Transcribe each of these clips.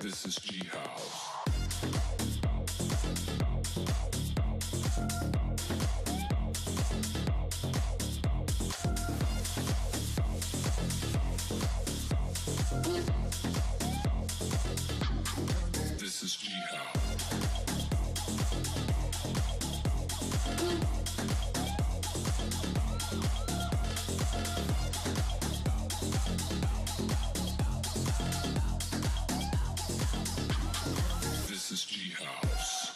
This is G House. This is G House. This is G House.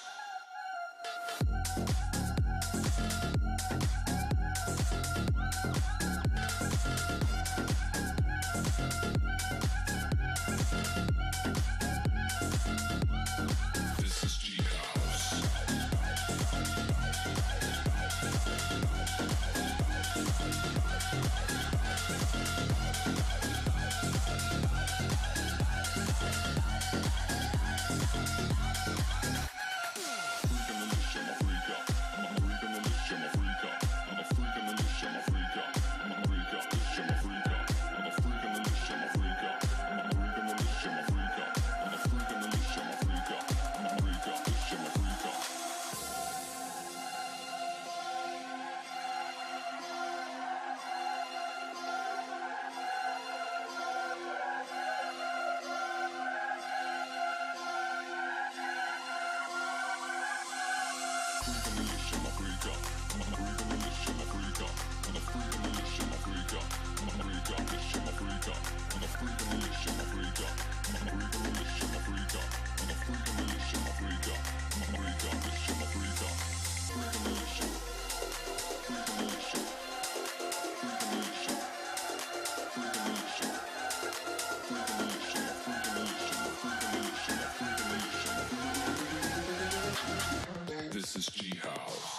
This is G House.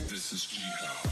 This is G House.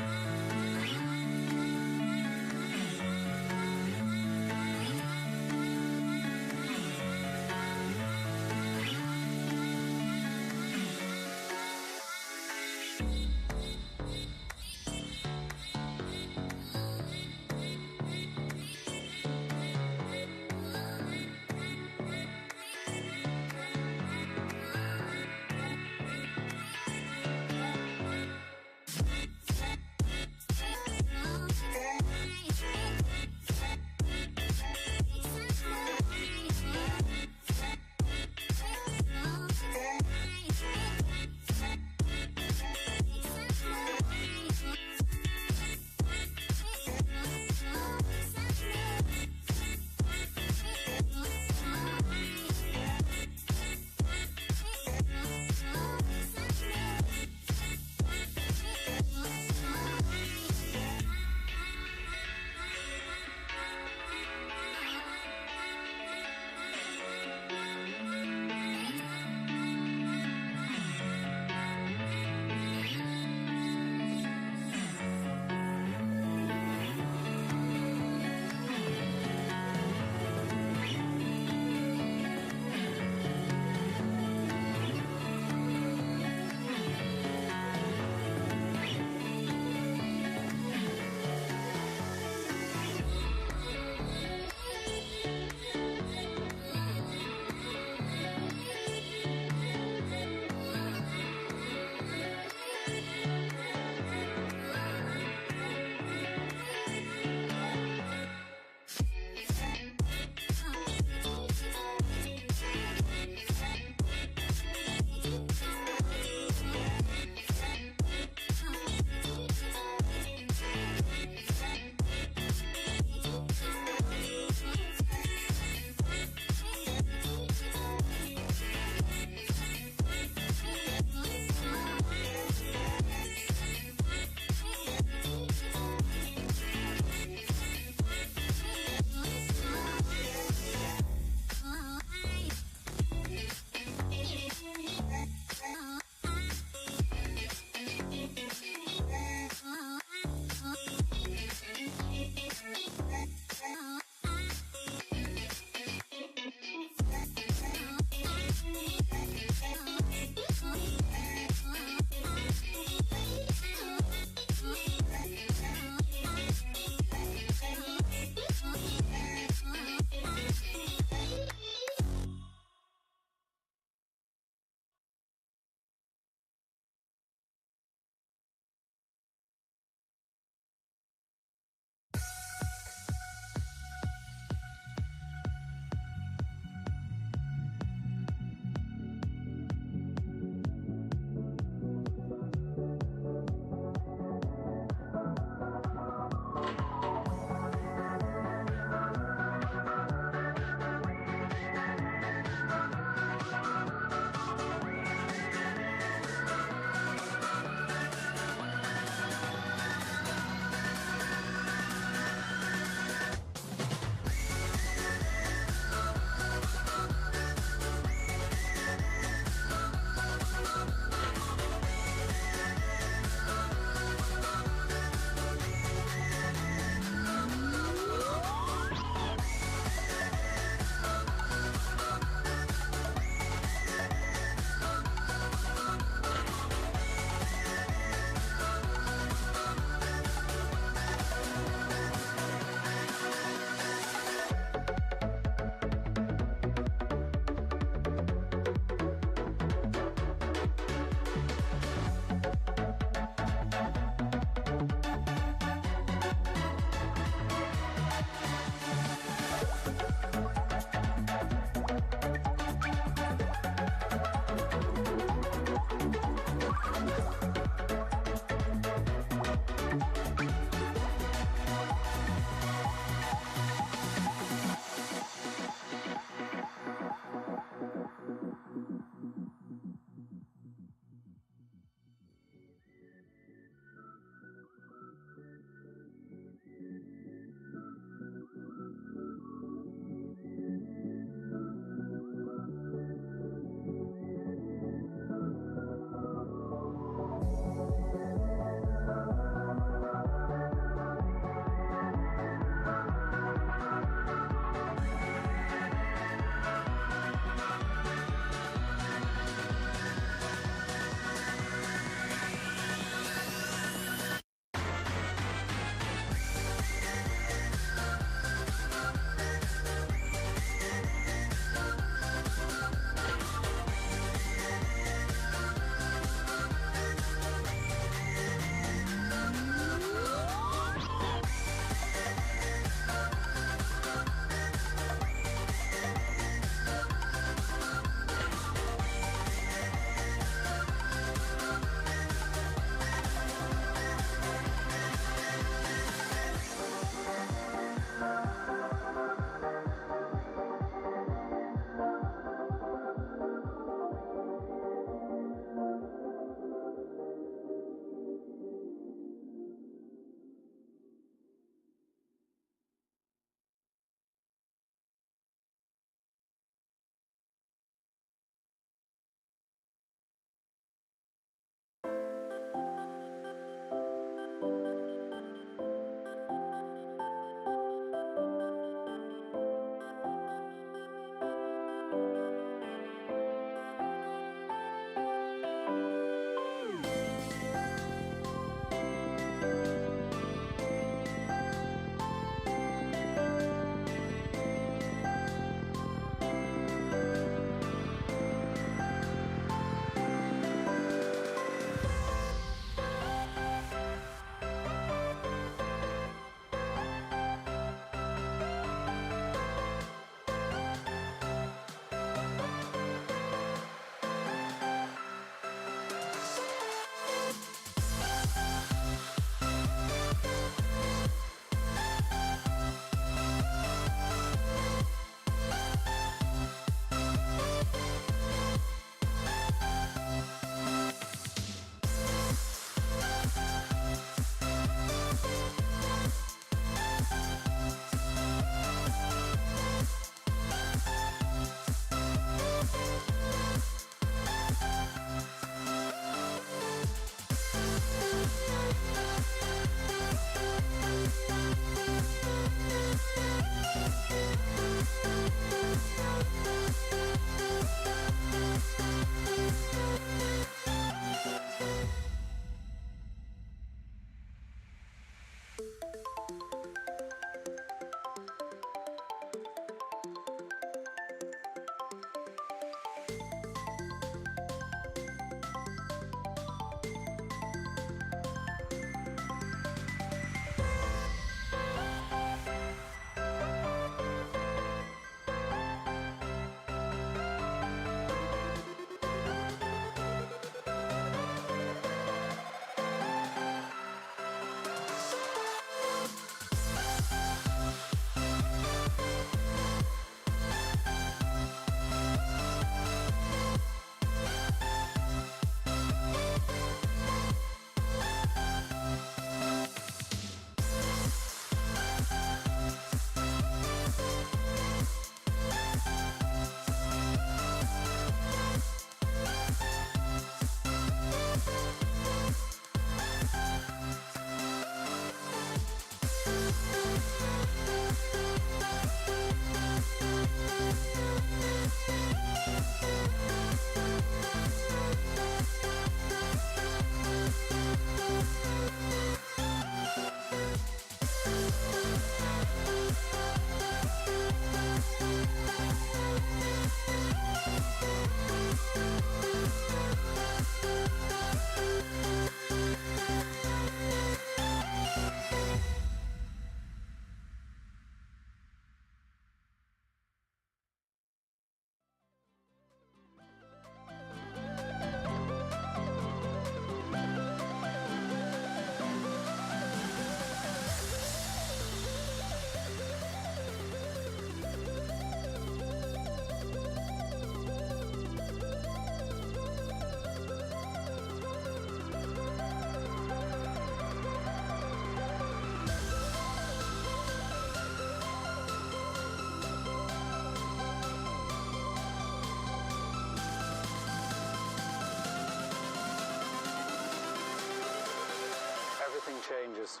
nothing changes.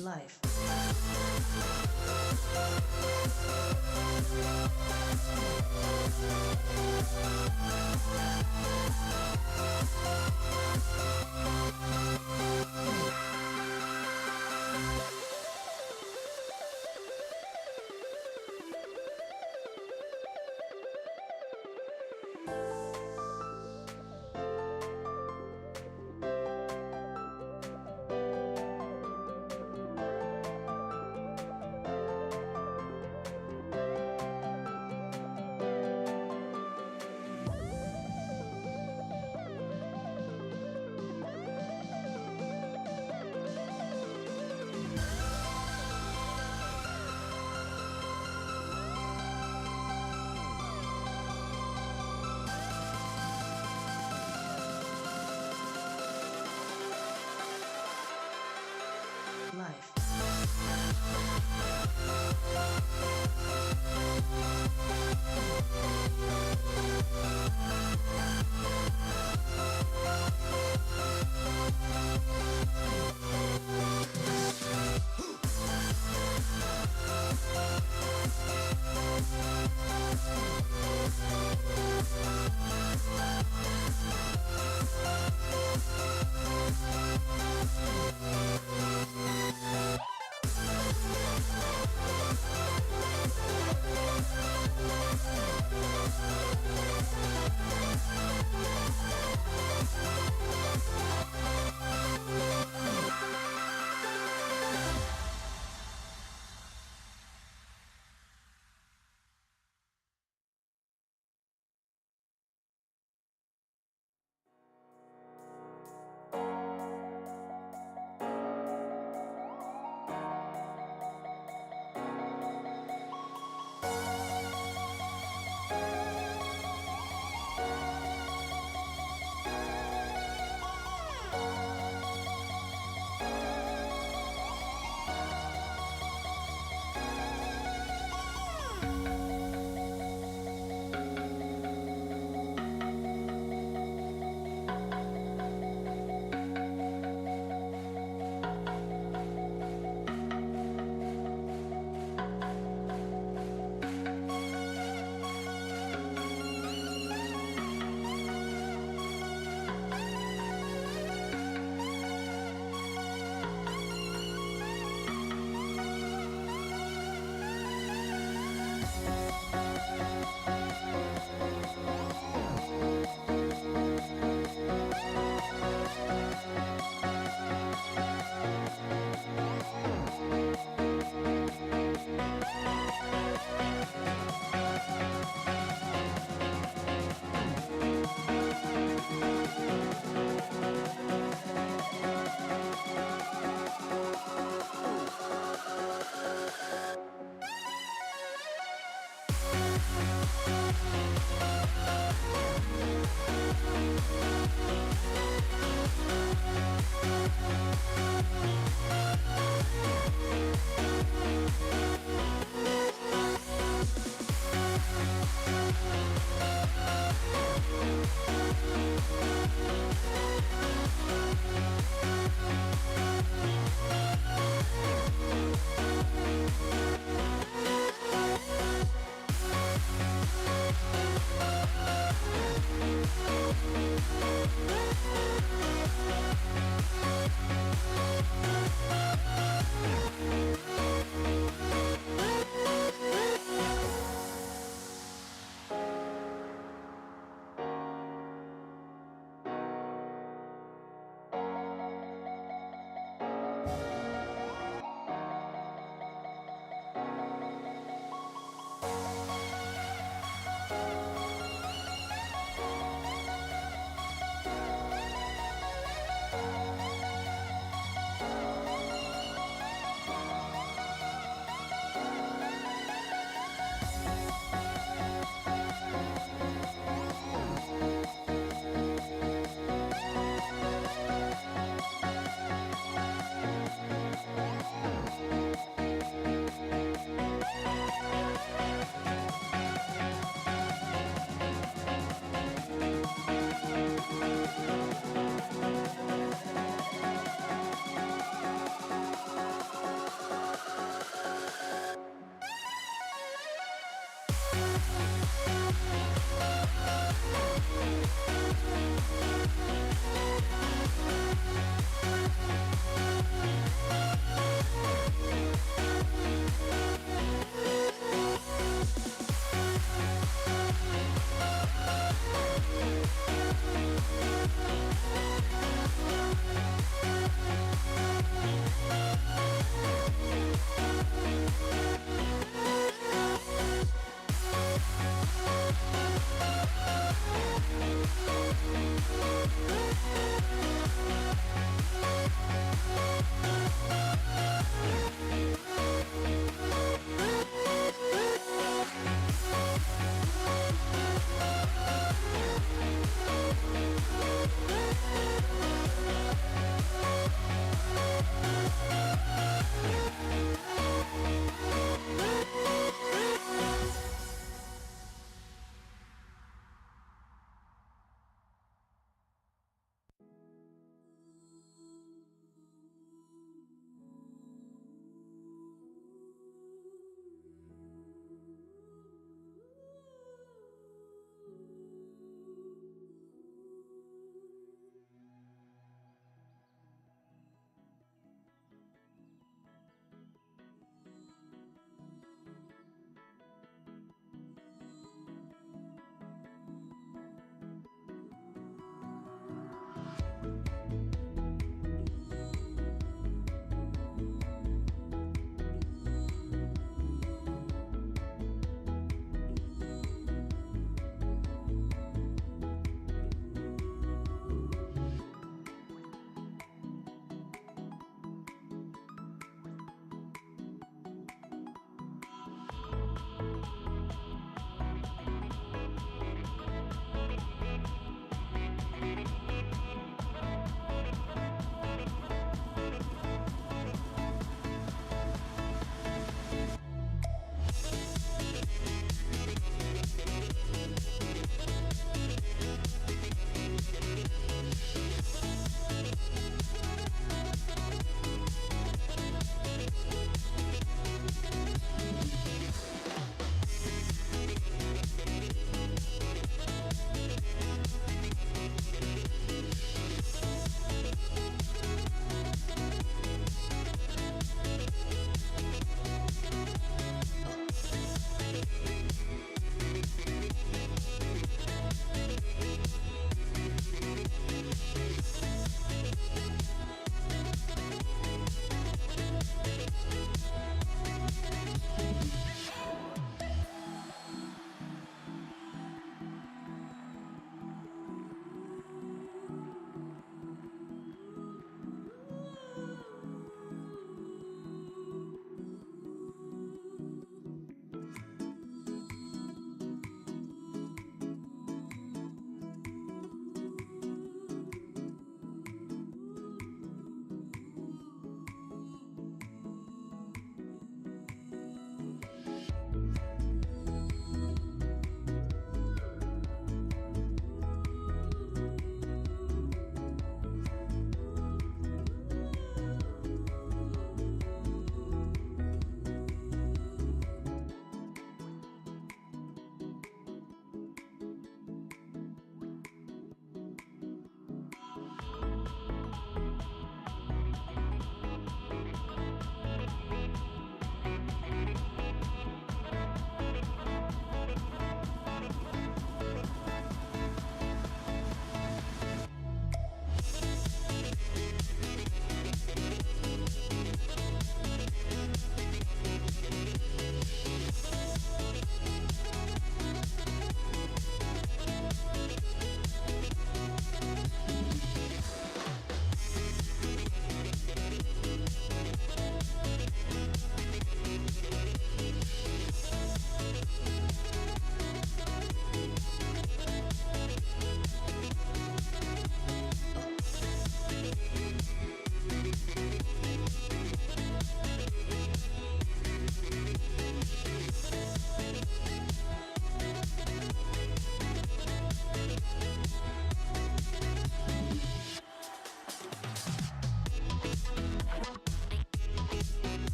Life. Life.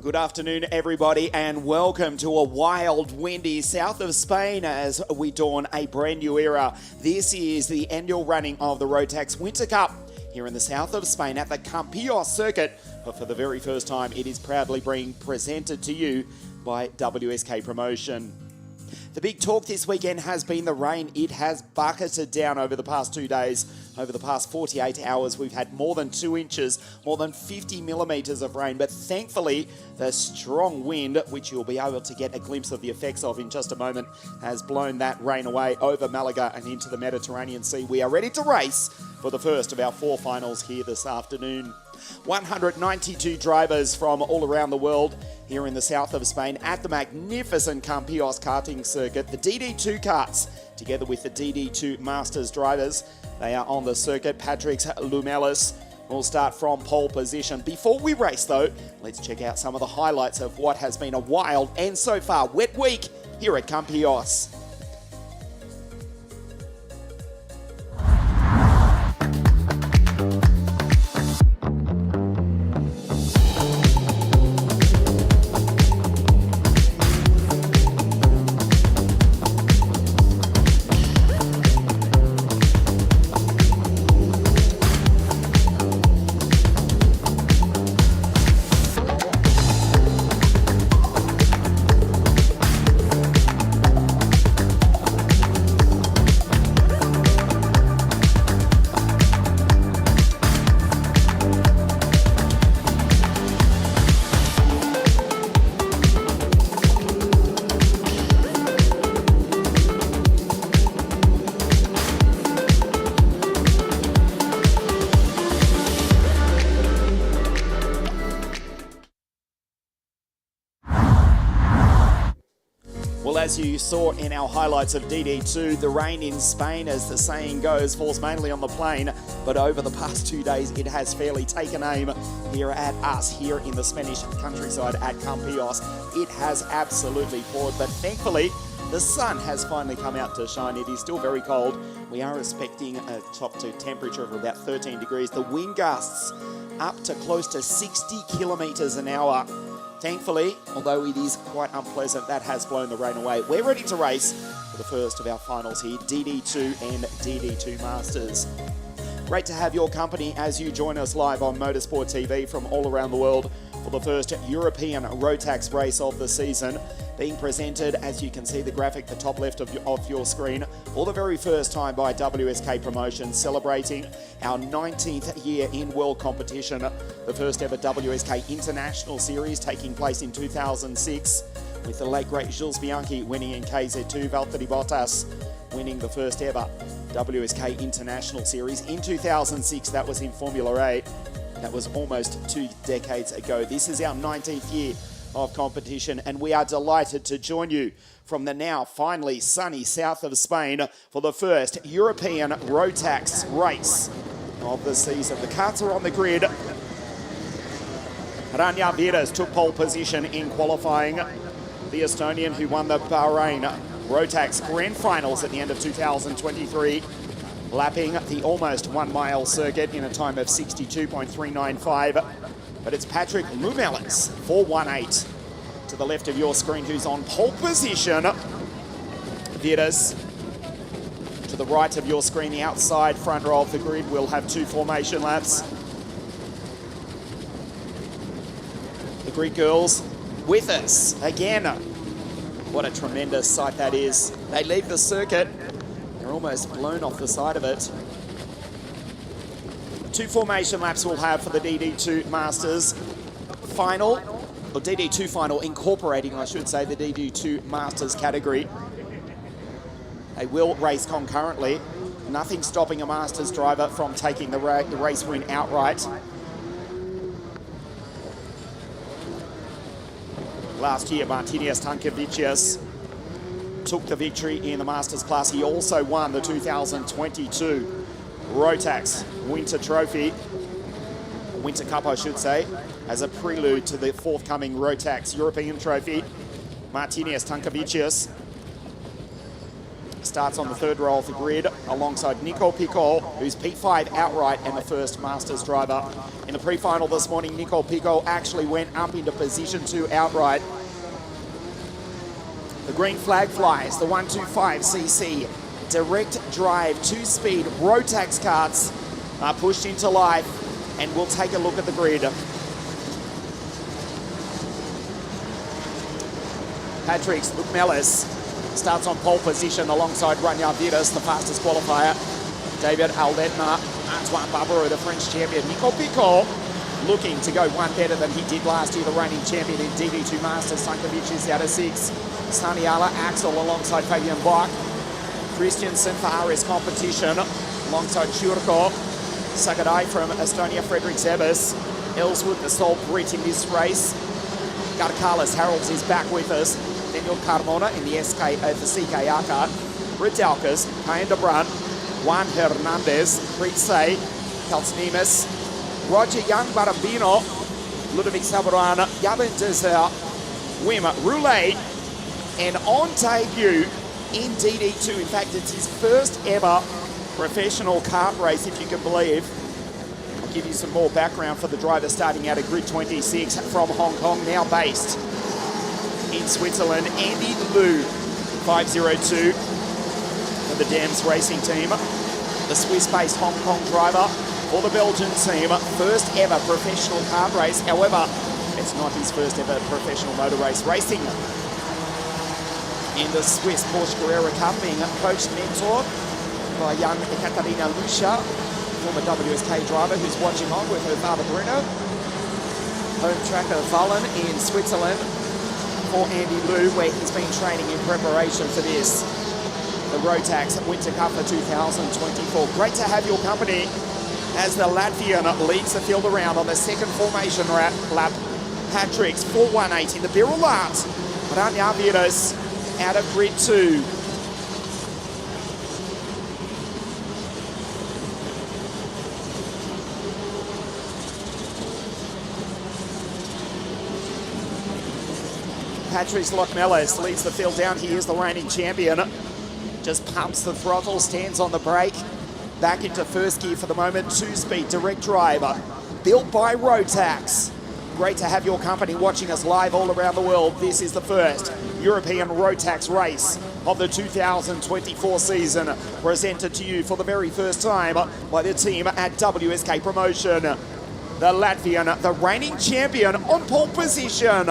Good afternoon, everybody, and welcome to a wild, windy south of Spain as we dawn a brand new era. This is the annual running of the Rotax Winter Cup here in the south of Spain at the CAMPILLOS circuit. But for the very first time, it is proudly being presented to you by WSK Promotion. The big talk this weekend has been the rain. It has bucketed down over the past 2 days. Over the past 48 hours, we've had more than 2 inches, more than 50 millimetres of rain. But thankfully, the strong wind, which you'll be able to get a glimpse of the effects of in just a moment, has blown that rain away over Malaga and into the Mediterranean Sea. We are ready to race for the first of our 4 finals here this afternoon. 192 drivers from all around the world here in the south of Spain at the magnificent Campillos karting circuit. The DD2 karts, together with the DD2 Masters drivers, they are on the circuit. Patrick Lumelis will start from pole position. Before we race, though, let's check out some of the highlights of what has been a wild and so far wet week here at Campillos. Well, as you saw in our highlights of DD2, the rain in Spain, as the saying goes, falls mainly on the plain. But over the past 2 days, it has fairly taken aim here at us, here in the Spanish countryside at Campillos. It has absolutely poured, but thankfully, the sun has finally come out to shine. It is still very cold. We are expecting a top to temperature of about 13 degrees. The wind gusts up to close to 60 kilometres an hour. Thankfully, although it is quite unpleasant, that has blown the rain away. We're ready to race for the first of our finals here, DD2 and DD2 Masters. Great to have your company as you join us live on Motorsport TV from all around the world for the first European Rotax race of the season. Being presented, as you can see the graphic, the top left of your screen, for the very first time by WSK Promotion, celebrating our 19th year in world competition. The first ever WSK International Series taking place in 2006, with the late great Jules Bianchi winning in KZ2, Valtteri Bottas winning the first ever WSK International Series. In 2006, that was in Formula 8. That was almost 2 decades ago. This is our 19th year of competition, and we are delighted to join you from the now finally sunny south of Spain for the first European Rotax race of the season. The karts are on the grid. Ranja Vidas took pole position in qualifying. The Estonian who won the Bahrain Rotax Grand Finals at the end of 2023, lapping the almost 1 mile circuit in a time of 62.395. But it's Patrick Lumelis, 418, to the left of your screen, who's on pole position. Vidas, to the right of your screen, the outside front row of the grid, will have 2 formation laps. The Greek girls with us again. What a tremendous sight that is. They leave the circuit. They're almost blown off the side of it. 2 formation laps we'll have for the DD2 Masters final, or DD2 final, incorporating, I should say, the DD2 Masters category. They will race concurrently. Nothing stopping a Masters driver from taking the race win outright. Last year, Martinez Tankevicius took the victory in the Masters class. He also won the 2022 Rotax Winter Trophy, Winter Cup I should say, as a prelude to the forthcoming Rotax European Trophy. Martinez Tankevicius starts on the 3rd row of the grid alongside Nico Picol, who's P5 outright and the first Masters driver In the pre-final this morning, Nico Pico actually went up into position 2 outright. The green flag flies, the 125cc direct drive 2-speed Rotax karts are pushed into life, and we'll take a look at the grid. Patrick's Luke Mellis starts on pole position alongside Rania Vidas, the fastest qualifier. David Aldetna, Antoine Barbaro, the French champion. Nico Pico looking to go one better than he did last year, the reigning champion in DD2 Masters. Sankovic is out of 6. Saniala Axel alongside Fabian Bach. Christiansen for RS competition alongside Churko. Sakadai from Estonia, Frederick Zebes. Ellswood, the sole Brit in this race. Garcalis Harolds is back with us. Daniel Carmona in the CKR kart. Ridalkas, Payne de Brunt, Juan Hernandez, Pritze, Kalsnimis, Roger Young, Barambino, Ludovic Sabarana, Yavin Dezer, Wim Roulet, and on debut in DD2. In fact, it's his first ever professional kart race, if you can believe. I'll give you some more background for the driver starting out at grid 26 from Hong Kong, now based in Switzerland. Andy Liu, 502 for the Dams Racing team. The Swiss-based Hong Kong driver for the Belgian team. First ever professional kart race. However, it's not his first ever professional motor race racing. In the Swiss Porsche Carrera Cup, being coached and mentored by young Ekaterina Lucia, former WSK driver who's watching on with her father Bruno. Home track of Wallen in Switzerland for Andy Liu, where he's been training in preparation for this. The Rotax Winter Cup for 2024. Great to have your company as the Latvian leads the field around on the second formation lap. Patrick's 418 in the Birul Art. Rania Vidas out of grid 2. Patrice Lochmelis leads the field down. He is the reigning champion. Just pumps the throttle, stands on the brake. Back into first gear for the moment. 2-speed direct driver. Built by Rotax. Great to have your company watching us live all around the world. This is the first European Rotax race of the 2024 season, presented to you for the very first time by the team at WSK Promotion. The Latvian, the reigning champion, on pole position.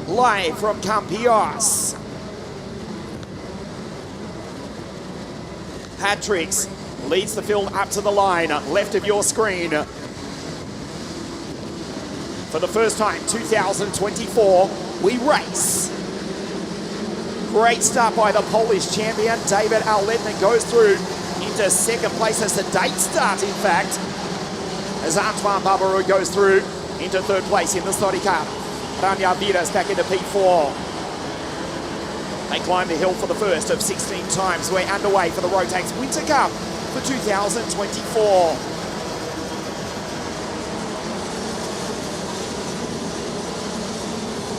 Live from CAMPILLOS. Patricks leads the field up to the line, left of your screen. For the first time, 2024, we race. Great start by the Polish champion. David Alletner goes through into second place. As a date start, in fact, as Antoine Barbaro goes through into third place in the Story Cup. Rania Vidas back into P4. They climb the hill for the first of 16 times. We're underway for the Rotax Winter Cup for 2024.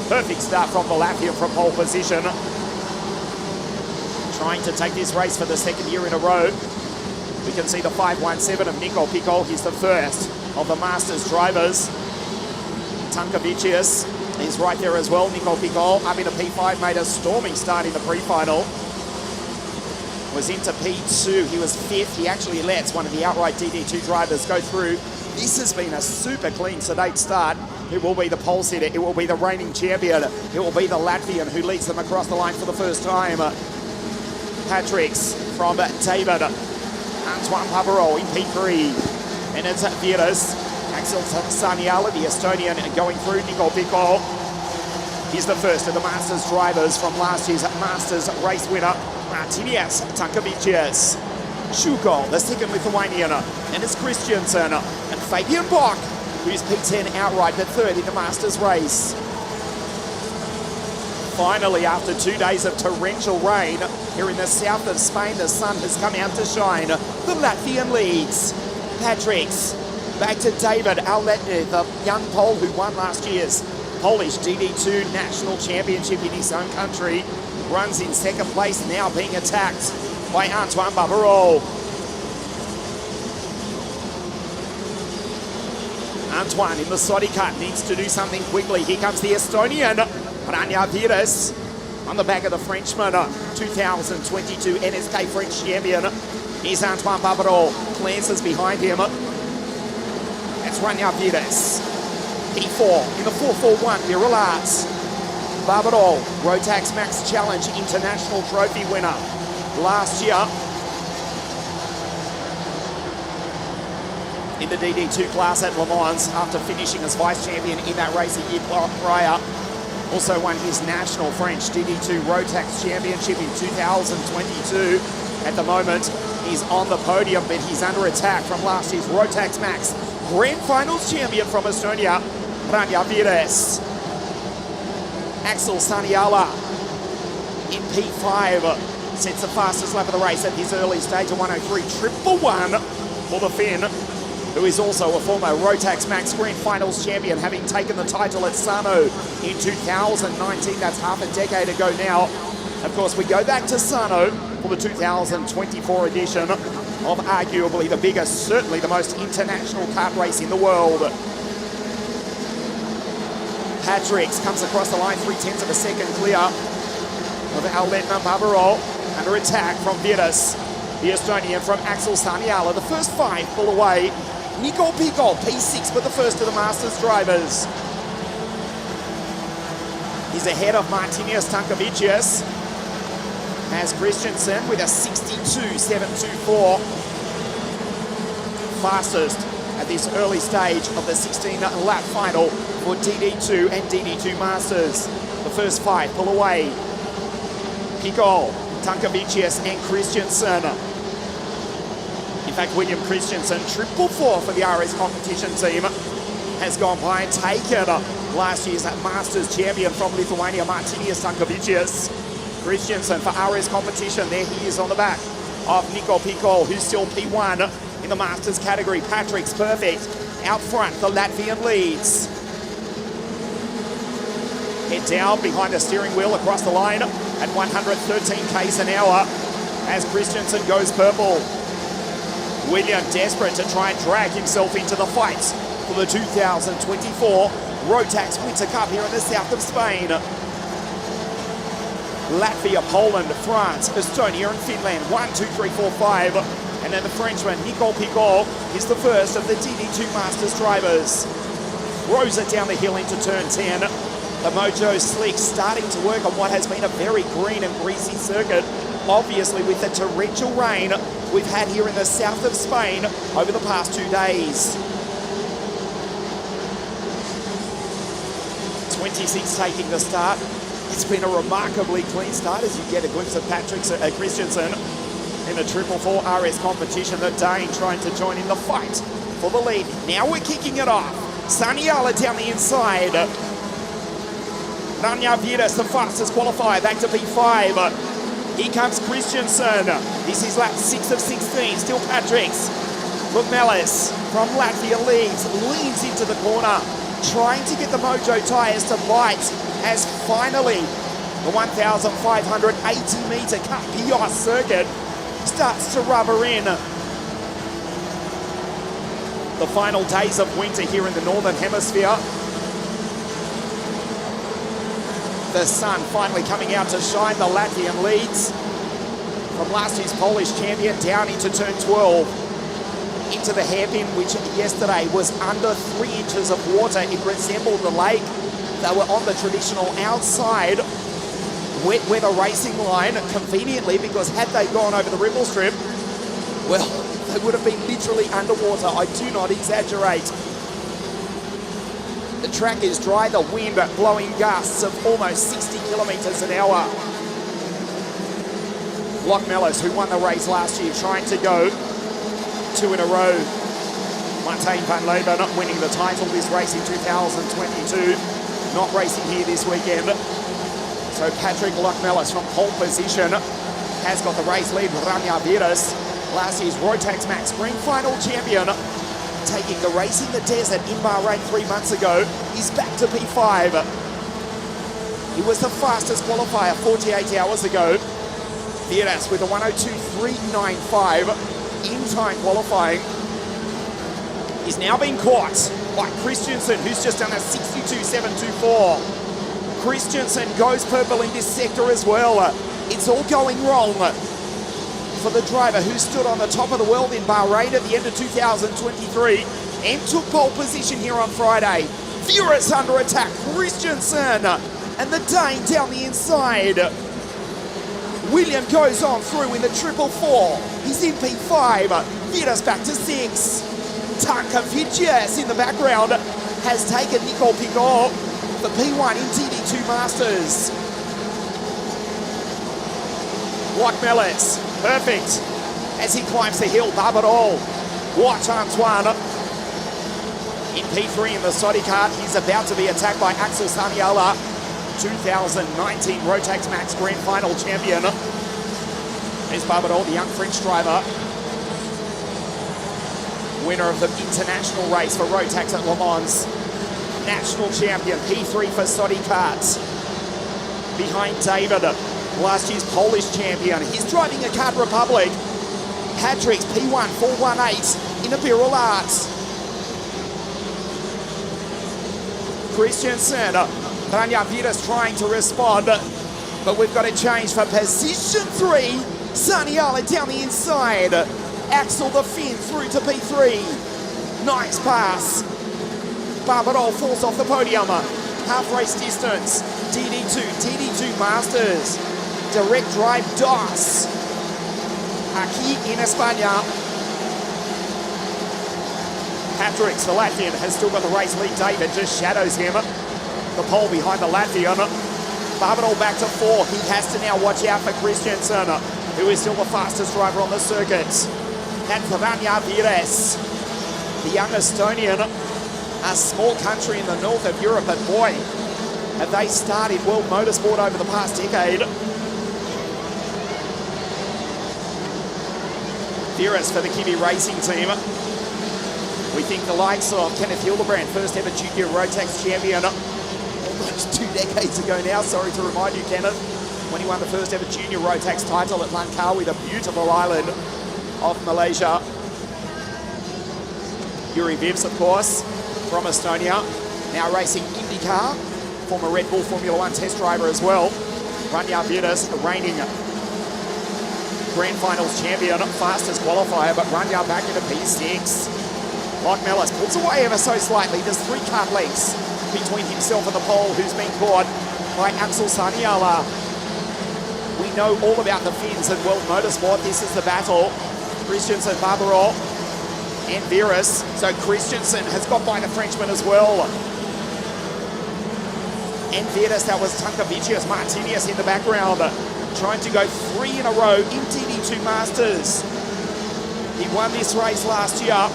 Perfect start from the Latvian from pole position. Trying to take this race for the second year in a row. We can see the 517 of Nico Pico. He's the first of the Masters drivers. Tankavicius is right there as well. Nico Pico up into P5, made a storming start in the pre-final. Was into P2, he was fifth. He actually lets one of the outright DD2 drivers go through. This has been a super clean, sedate start. It will be the pole sitter, it will be the reigning champion, it will be the Latvian who leads them across the line for the first time. Patricks from David, Antoine Barbaro in P3. And it's Vidas, Axel Saniala, the Estonian, going through. Nico Pico. He's the first of the Masters drivers from last year's Masters race winner, Martinias Tankavicius. Shuko, the second Lithuanian, and it's Christiansen and Fabian Bach, who's P10 outright, but third in the Masters race. Finally, after 2 days of torrential rain here in the south of Spain, the sun has come out to shine. The Latvian leads. Patricks back to David Alletner, the young Pole who won last year's Polish DD2 National Championship in his own country. Runs in second place, now being attacked by Antoine Barbaro. Antoine in the Sodi cut needs to do something quickly. Here comes the Estonian, Ranja Viras, on the back of the Frenchman, 2022 NSK French champion. Here's Antoine Barbarol, glances behind him. That's Ranja Viras. P4 in the 441, Virulas. Barbarol, Rotax Max Challenge International Trophy winner last year. In the DD2 class at Le Mans after finishing as vice champion in that race a year prior. Also won his national French DD2 Rotax Championship in 2022. At the moment, he's on the podium, but he's under attack from last year's Rotax Max Grand Finals champion from Estonia, Ranja Viras. Axel Saniala in P5 sets the fastest lap of the race at his early stage of 103.1 for the Finn, who is also a former Rotax Max Grand Finals champion, having taken the title at Sano in 2019. That's half a decade ago now. Of course, we go back to Sano for the 2024 edition of arguably the biggest, certainly the most international kart race in the world. Patricks comes across the line 0.3 of a second clear of Alletna Barbarol. Under attack from Viras, the Estonian from Axel Saniala. The first 5 pull away. Nico Pico, P6, but the first of the Masters drivers. He's ahead of Martinius Tankovicius. As Christensen with a 62.724. Fastest at this early stage of the 16-lap final for DD2 and DD2 Masters. The first 5 pull away. Pico, Tankovicius and Christensen. In fact, William Christensen, 444 for the RS competition team, has gone by and taken last year's Masters champion from Lithuania, Martinius Tankovicius. Christensen for RS competition, there he is on the back of Nico Pico, who's still P1 in the Masters category. Patrick's perfect. Out front, the Latvian leads. Head down behind the steering wheel across the line at 113 k's an hour as Christensen goes purple. William desperate to try and drag himself into the fight for the 2024 Rotax Winter Cup here in the south of Spain. Latvia, Poland, France, Estonia and Finland, 1, 2, 3, 4, 5. And then the Frenchman, Nico Pico, is the first of the DD2 Masters drivers. Throws it down the hill into turn 10. The Mojo Slick starting to work on what has been a very green and greasy circuit. Obviously with the torrential rain we've had here in the south of Spain over the past 2 days. 26 taking the start. It's been a remarkably clean start as you get a glimpse of Christensen in the 444 RS competition. The Dane trying to join in the fight for the lead. Now we're kicking it off. Saniala down the inside. Ranja Viras, the fastest qualifier, back to P5. Here comes Christensen. This is lap 6 of 16. Still Patricks. Lukmelis from Latvia leans into the corner, trying to get the Mojo tyres to bite as finally the 1,580 metre CAMPILLOS circuit starts to rubber in. The final days of winter here in the Northern Hemisphere. The sun finally coming out to shine. The Latvian leads from last year's Polish champion down into turn 12. Into the hairpin, which yesterday was under 3 inches of water. It resembled the lake. They were on the traditional outside wet weather racing line conveniently, because had they gone over the ripple strip, well, they would have been literally underwater. I do not exaggerate. The track is dry, the wind blowing gusts of almost 60 kilometres an hour. Lukmelis, who won the race last year, trying to go 2 in a row. Martijn van Leeuwen not winning the title this race in 2022. Not racing here this weekend. So Patrick Lukmelis from pole position has got the race lead. Ranja Viras, last year's Rotax Max Grand Final champion, taking the race in the desert in Bahrain 3 months ago, is back to P5. He was the fastest qualifier 48 hours ago. Viras with a 102.395 in time qualifying. He's now been caught by Christensen, who's just done a 62.724. Christensen goes purple in this sector as well. It's all going wrong for the driver who stood on the top of the world in Bahrain at the end of 2023 and took pole position here on Friday. Furious under attack, Christensen, and the Dane down the inside. William goes on through in the 444. He's in P5. Vidas back to 6. Tankavicius in the background has taken Nicole Picot for P1 in TD2 Masters. Melis, perfect as he climbs the hill. Barbarol. Watch Antoine in P3 in the Saudi cart. He's about to be attacked by Axel Saniala, 2019 Rotax Max Grand Final champion. There's Barbarol, the young French driver, winner of the international race for Rotax at Le Mans. National champion, P3 for Saudi karts. Behind David, last year's Polish champion. He's driving a Kart Republic. Patrick's P1 418 in Imperial Arts. Christensen, Ranja Vidas trying to respond, but we've got a change for position 3. Saniala down the inside. Axel the Finn through to P3. Nice pass. Barbarol falls off the podium. Half race distance. TD2 Masters. Direct drive DOS. Aquí in España. Patrick's, the Latvian, has still got the race lead. David just shadows him. The pole behind the Latvian. Barbarol back to 4. He has to now watch out for Christensen, who is still the fastest driver on the circuit. And Ranja Vidas, the young Estonian, a small country in the north of Europe, but boy, have they started world motorsport over the past decade. Vidas for the Kiwi racing team. We think the likes of Kenneth Hildebrand, first ever junior Rotax champion, almost 2 decades ago now, sorry to remind you, Kenneth, when he won the first ever junior Rotax title at Langkawi, the beautiful island of Malaysia. Yuri Vivs, of course, from Estonia, now racing IndyCar, former Red Bull Formula One test driver as well. Ranja Vidas, reigning Grand Finals champion, fastest qualifier, but Ranja back into P6. Melis pulls away ever so slightly. There's 3 kart lengths between himself and the pole, who's been caught by Axel Saniala. We know all about the Finns and world motorsport. This is the battle. Christensen, Barbarol, and Vidas. So Christensen has got by the Frenchman as well. And Vidas, that was Tankavicius, Martinez in the background, trying to go 3 in a row in TD2 Masters. He won this race last year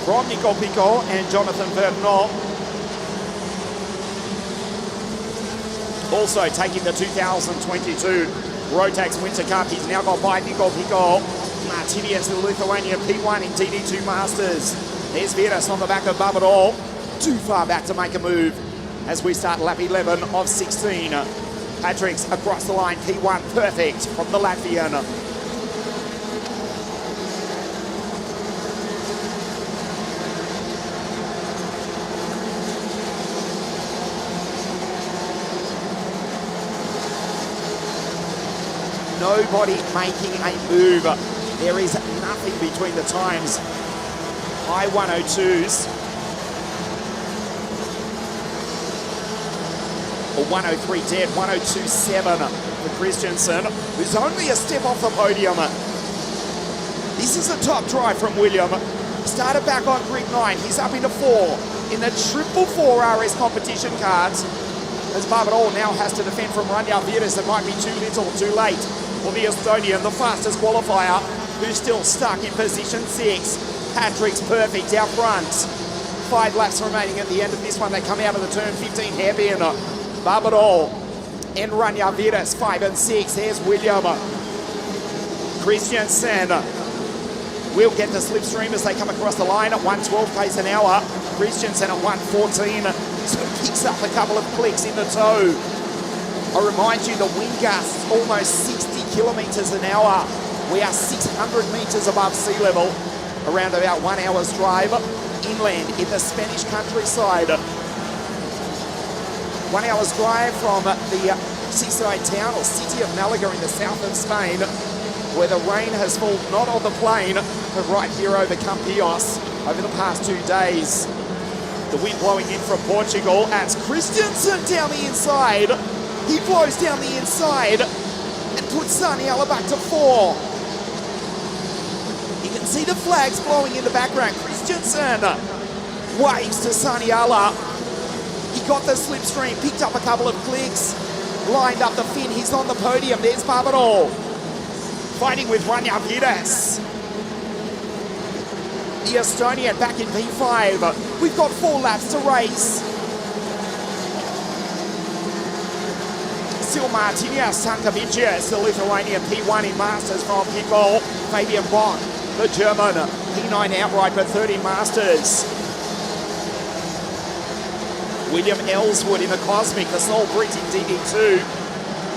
from Nicole Picot and Jonathan Vernon. Also taking the 2022 Rotax Winter Cup, he's now got by Nicole Picot. Martinez, the Lithuanian, P1 in TD2 Masters. There's Vidas on the back of Barbarol. Too far back to make a move as we start lap 11 of 16. Patrick's across the line, P1 perfect from the Latvian. Nobody making a move. There is nothing between the times. High 102s. Or 103 dead, 102.7 for Christensen, who's only a step off the podium. This is a top drive from William. Started back on grid 9. He's up into 4 in the 444 RS competition cards. As Barbarol now has to defend from Ranja Vidas. It might be too little, too late for the Estonian, the fastest qualifier, who's still stuck in position 6. Patrick's perfect out front. 5 laps remaining at the end of this one. They come out of the turn 15 hairpin. Barbarol and Ranja Vidas, 5 and 6. There's William. Christensen will get the slipstream as they come across the line at 112 pace an hour. Christensen at 114, so kicks up a couple of clicks in the toe. I remind you, the wind gusts almost 60 kilometres an hour. We are 600 metres above sea level, around about 1 hour's drive. inland in the Spanish countryside. 1 hour's drive from the seaside town or city of Malaga in the south of Spain, where the rain has fallen not on the plain, but right here over Campillos over the past 2 days. The wind blowing in from Portugal as Christensen down the inside. He blows down the inside and puts Saniala back to 4. You can see the flags blowing in the background. Christensen waves to Saniala. He got the slipstream, picked up a couple of clicks, lined up the fin. He's on the podium. There's Barbador fighting with Rania Vides. The Estonian back in P5. We've got 4 laps to race. Sil Martinez, Tankavicius, the Lithuanian P1 in Masters from Pitbull. Fabian Bond, the German P9 outright but 30 Masters. William Ellswood in the Cosmic, the sole Brit in DD2.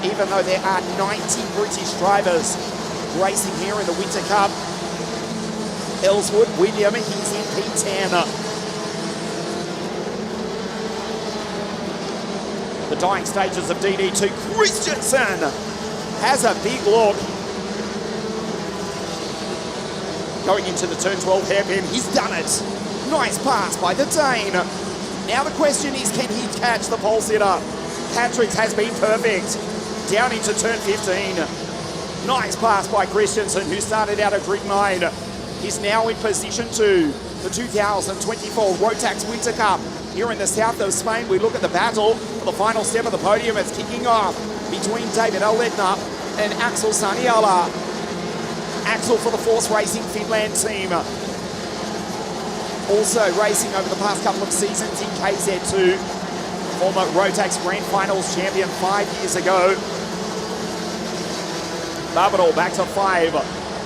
Even though there are 90 British drivers racing here in the Winter Cup. Ellswood, William, he's in P10. The dying stages of DD2. Christensen has a big look. Going into the turn 12 hairpin, he's done it. Nice pass by the Dane. Now the question is, can he catch the pole sitter? Patrick has been perfect. Down into turn 15. Nice pass by Christensen, who started out at grid 9. He's now in position 2. The 2024 Rotax Winter Cup here in the south of Spain. We look at the battle for the final step of the podium. It's kicking off between David Aledner and Axel Saniala. Axel for the Force Racing Finland team. Also racing over the past couple of seasons in KZ2. Former Rotax Grand Finals champion 5 years ago. Barbador back to 5.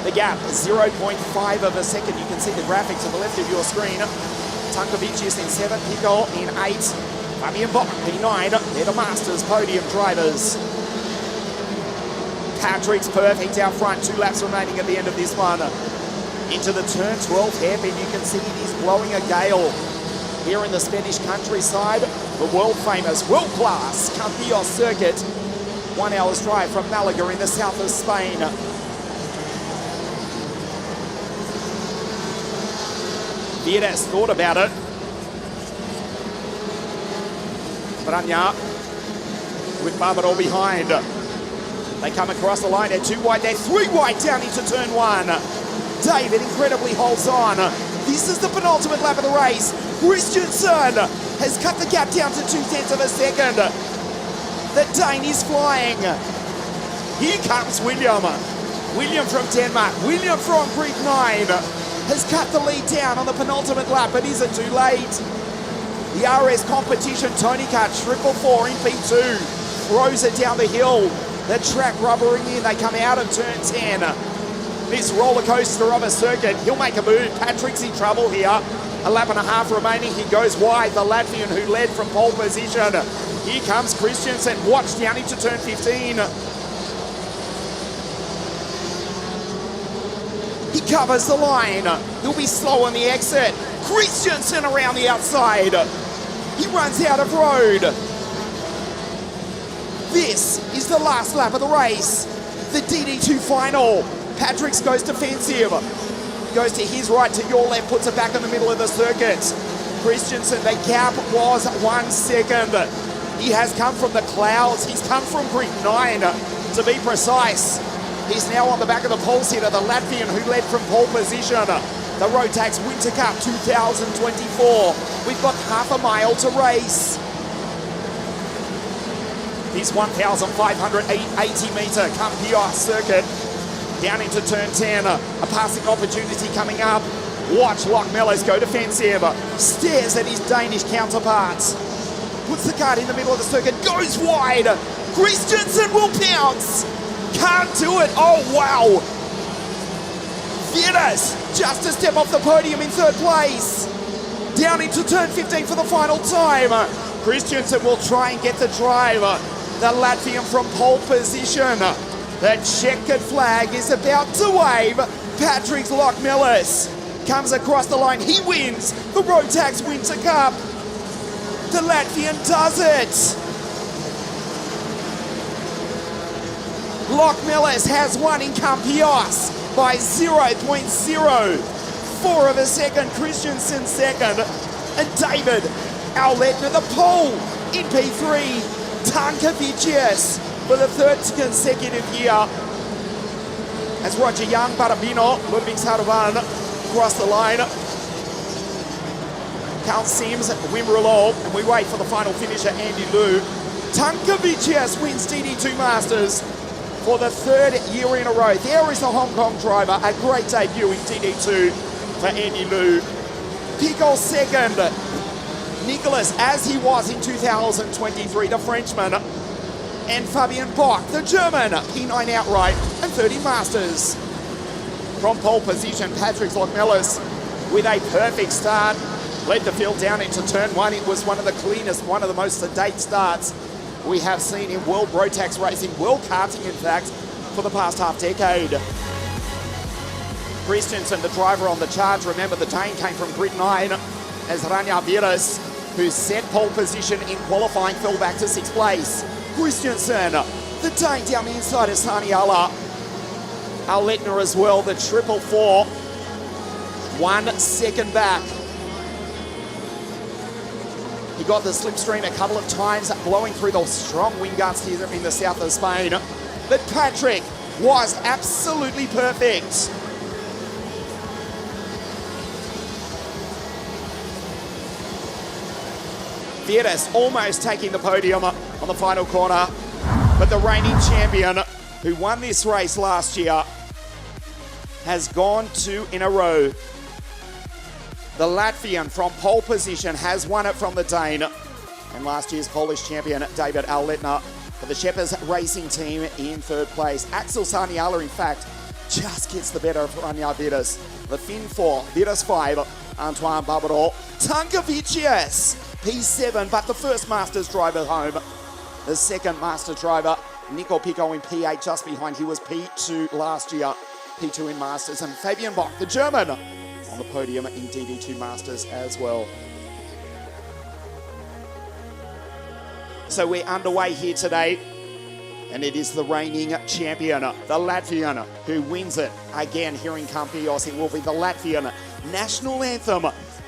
The gap, 0.5 of a second. You can see the graphic to the left of your screen. Tankavicius in 7, Pico in 8. Fabian Bott, P9. They're the Masters podium drivers. Patrick's perfect out front. 2 laps remaining at the end of this one. Into the turn 12 hairpin, you can see it is blowing a gale. Here in the Spanish countryside, the world-famous, world-class Campillos circuit. 1 hour's drive from Malaga in the south of Spain. Vides thought about it. Branya with Barbador behind. They come across the line. They're 2 wide. They're 3 wide down into turn 1. David incredibly holds on. This is the penultimate lap of the race. Christensen has cut the gap down to 0.2 of a second. The Dane is flying. Here comes William. William from Denmark. William from grid 9 has cut the lead down on the penultimate lap, but is it too late? The RS competition, Tony Cut, 444 in P2. Throws it down the hill. The track rubbering in. They come out of turn 10. This roller coaster of a circuit. He'll make a move. Patrick's in trouble here. A lap and a half remaining. He goes wide. The Latvian who led from pole position. Here comes Christensen. Watch down into turn 15. He covers the line. He'll be slow on the exit. Christensen around the outside. He runs out of road. This is the last lap of the race. The DD2 final. Patrick's goes defensive. Goes to his right, to your left, puts it back in the middle of the circuit. Christensen, the gap was 1 second. He has come from the clouds. He's come from grid 9, to be precise. He's now on the back of the pole sitter, the Latvian who led from pole position. The Rotax Winter Cup 2024. We've got half a mile to race. This 1,580-metre Campillos circuit. Down into turn 10, a passing opportunity coming up. Watch Lockmellers go defensive. Stares at his Danish counterparts. Puts the card in the middle of the circuit, goes wide. Christensen will pounce. Can't do it. Oh, wow. Vides just a step off the podium in 3rd place. Down into turn 15 for the final time. Christensen will try and get the drive. The Latvian from pole position. The checkered flag is about to wave. Patrick Lockmellers comes across the line. He wins the Rotax Winter Cup. The Latvian does it. Lokmelis has won in Campillos by 0.04 of a second. Christensen second. And David Auletner the pole in P3. Tankavicius for the third consecutive year. As Roger Young, Barabino, Ludwig Sarvan across the line. Carl Sims, Wim Rouleau, and we wait for the final finisher, Andy Liu. Tankavicius wins DD2 Masters for the third year in a row. There is the Hong Kong driver, a great debut in DD2 for Andy Liu. Pico second. Nicholas, as he was in 2023, the Frenchman. And Fabian Bock, the German, P9 outright and 30 Masters. From pole position, Patrick Lokmelis with a perfect start. Led the field down into turn one. It was one of the cleanest, one of the most sedate starts we have seen in world Rotax racing, world karting in fact, for the past half decade. Christensen, the driver on the charge. Remember, the Dane came from grid 9 as Ranja Viras, who set pole position in qualifying, fell back to 6th place. Christensen, the Dane down the inside of Saniala. Auletner as well, the 444. 1 second back. He got the slipstream a couple of times, blowing through the strong wind gusts here in the south of Spain. But Patrick was absolutely perfect. Vietas almost taking the podium on the final corner. But the reigning champion, who won this race last year, has gone 2 in a row. The Latvian from pole position has won it from the Dane. And last year's Polish champion, David Auletner, for the Shepherds Racing Team in 3rd place. Axel Saniala, in fact, just gets the better of Ranja Viras. The Finn 4, Viras 5, Antoine Barbaro. Tankavicius, P7, but the first Masters driver home. The second Master driver, Nico Pico in P8, just behind. He was P2 last year, P2 in Masters. And Fabian Bock, the German, on the podium in DD2 Masters as well. So we're underway here today, and it is the reigning champion, the Latvian, who wins it again here in Campillos. It will be the Latvian national anthem,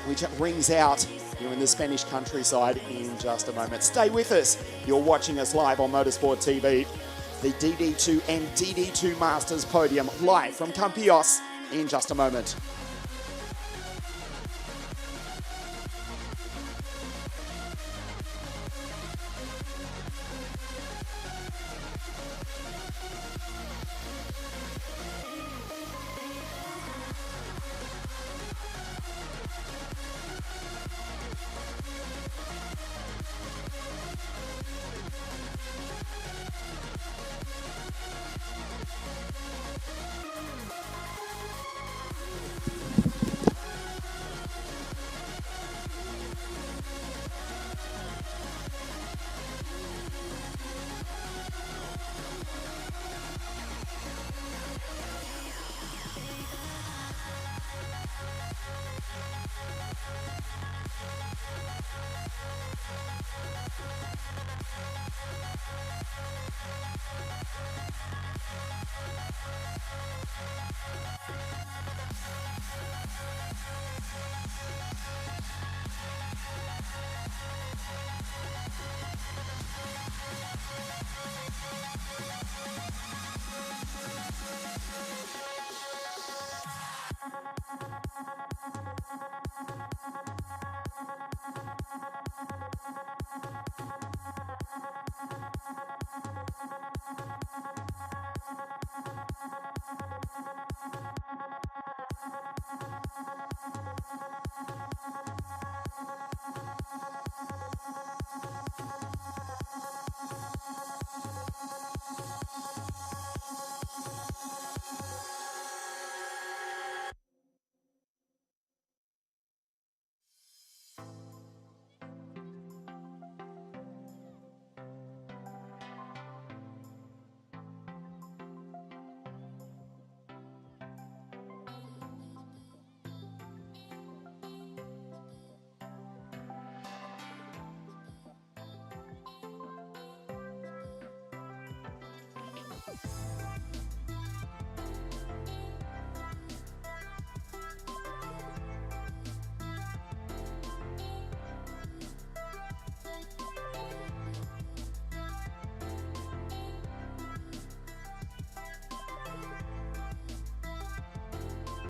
which rings out here in the Spanish countryside in just a moment. Stay with us. You're watching us live on Motorsport TV. The DD2 and DD2 Masters podium live from Campillos in just a moment.